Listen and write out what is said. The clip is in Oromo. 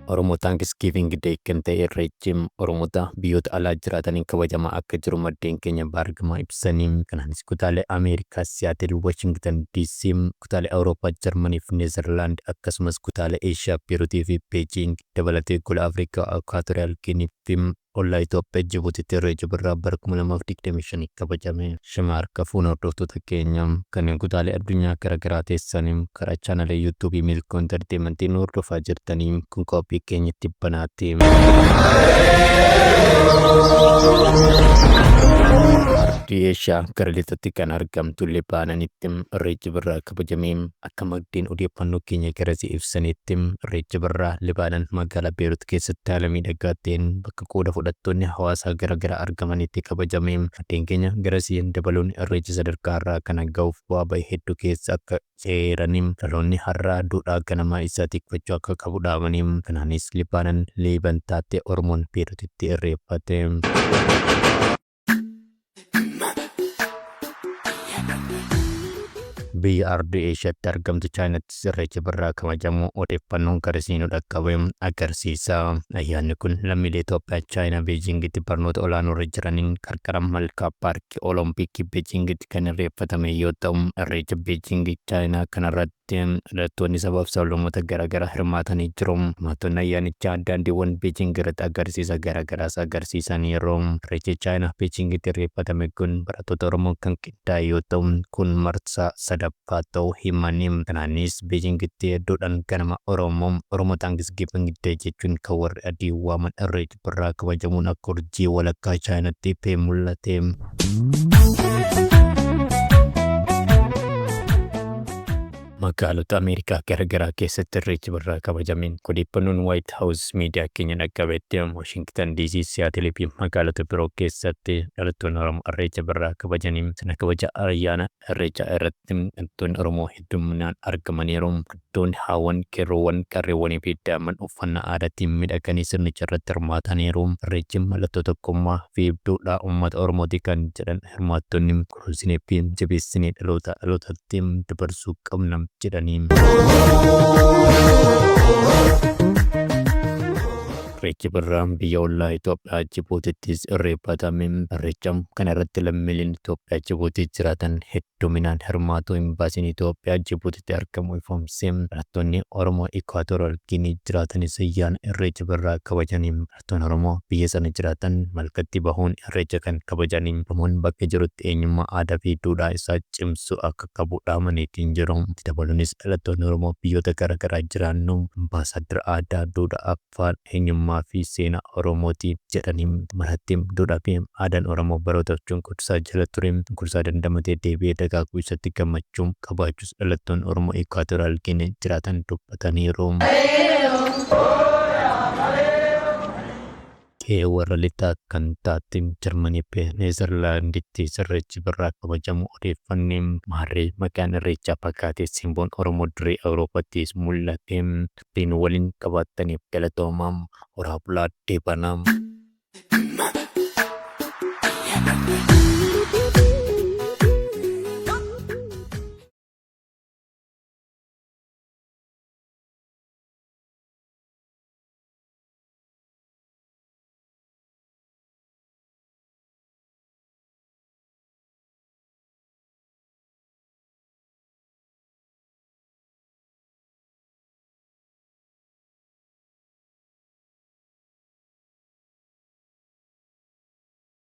Oromoo Thanksgiving Day kan ta'e Irreechi Oromoota biyyoota alaa jiraataniin kabajamaa akka jiru maddeen keenya baargamaa ibsanii kanaanis kutaalee Ameerikaa, Siyaatil, Washington DC, kutaalee Awurooppaa, Jarmanii fi Neezerlaand akkasumas kutaalee Eeshiyaa, Peeruutii fi Beejiing dabalatee gola Afrikaa, Ekwaatooriyaal Giinii fi ollaa Itoophiyaa Jibuutiitti Irreecha birraa bara 2025 kabajame. Shama harka fuuna hordoftoota keenya kanneen kutaalee addunyaa garaagaraa teessanii karaa chaanalee yuutuubii Milkoo Enterteementiin hordofaa jirtanii kun qophii keenya tibbanaatti. Eeshiyaa gara lixaatti kan argamtu Libaanoonitti Irreechi birraa kabajame. Akka maddeen odeeffannoo keenya garasii ibsanitti Irreechi birraa Libaanoon magaalaa Beerut keessatti haala miidhagaa ta'een bakka qooda fudhattoonni hawaasaa garaagaraa argamanitti kabajame. Maddeen keenya garasii dabaluun Irreechi sadarkaa irraa kan ga'uuf bu'aa bahii hedduu keessa akka seeranii dhaloonni har'aa duudhaa ganamaa isaa tikfachuu akka qabu dhaamanii kanaanis Libaanoon Liiban taatee Oromoon Beerutitti irreeffate. Biyya ardii Eeshiyaatti argamtu Chaayinaatti Irreecha birraa kabajamu odeeffannoon garasiin dhaqqabe agarsiisa. Ayyaanni kun lammiilee Itoophiyaa Chaayinaa Beejingitti barnoota olaanoo irra jiraniin qarqara malkaa paarkii Olompikii Beejingitti kan irreeffatame yoo ta'u, Irreecha Beejingii Chaayinaa kanarratti dhalattoonni sabaaf sablammoota garaagaraa hirmaatanii jiru. Hirmaattonni ayyaanichaa daandiiwwan Beejing irratti agarsiisa garaagaraas agarsiisaniiru. Irreechi Chaayinaa Beejingitti irreeffatame kun barattoota Oromoo kan qindaa'e yoo ta'u, kun marsaa sadaffaa ta'uu himanii kanaanis Beejingitti hedduudhaan ganama Oromoo Thanksgiving Day jechuun kan warri adii waaman Irreecha birraa kabajamuun akka urjii walakkaa Chaayinaatti ifee mul'ate. Magaalota Ameerikaa garaagaraa keessatti Irreechi birraa kabajameen odeeffannoon White House miidiyaa keenya dhaqqabetti Washington DC, Siyaatil fi magaalota biroo keessatti dhalattoonni Oromoo Irreecha birraa kabajanii sana kabaja ayyaana Irreechaa irratti dhalattoonni Oromoo hedduminaan argamaniiru. Dhalattoonni haawwan, qeerroowwan, qarreewwanii fi daa'imman uffannaa aadaatiin miidhaganii sirnicha irratti hirmaataniiru. Irreechi mallattoo tokkummaa fi duudhaa uummata Oromooti kan jedhan hirmaattonni kunuunsinee fi jabeessinee dhalootatti dabarsuu qabna jedhanii. Irreechi birraa biyya ollaa Itoophiyaa Jibuutittis irreeffatame. Irreecha kana irratti lammiileen Itoophiyaa Jibuutii jiraatan hedduminaan hirmaatu. Imbaasiin Itoophiyaa Jibuutitti argamu ifoomsee barattoonni Oromoo Ekwaatooriyaal Giinii jiraatanis ayyaana Irreecha birraa kabajanii barattoonni Oromoo biyya sana jiraatan malkatti bahuun Irreecha kan kabajanii Oromoon bakka jirutti eenyummaa aadaa fi duudhaa isaa cimsuu akka qabu dhaamaniitiin jiru. Dabaluunis dhalattoonni Oromoo biyyoota garaagaraa jiraannu ambaasaadara aadaa, duudhaa, afaan, eenyummaa fi seenaa Oromooti jedhanii maratti duudhaa fi aadaan Oromoo baroota cunqursaa jala ture cunqursaa dandamatee deebi'ee dagaaguu isatti gammachuu qabaachuus dhalattoonni Oromoo Ekwaatooriyaal Giinii jiraatan dubbataniiru. Warra lixaa kan taate Jarmanii fi Neezerlaanditti Irreechi birraa kabajamu odeeffannee maarree maqaan Irreechaa fakkaatee simboon Oromoo dirree Awurooppaattis mul'ate. Dubbiin waliin qabaataniif galatoomaa. Horaa bulaa tibbanaa.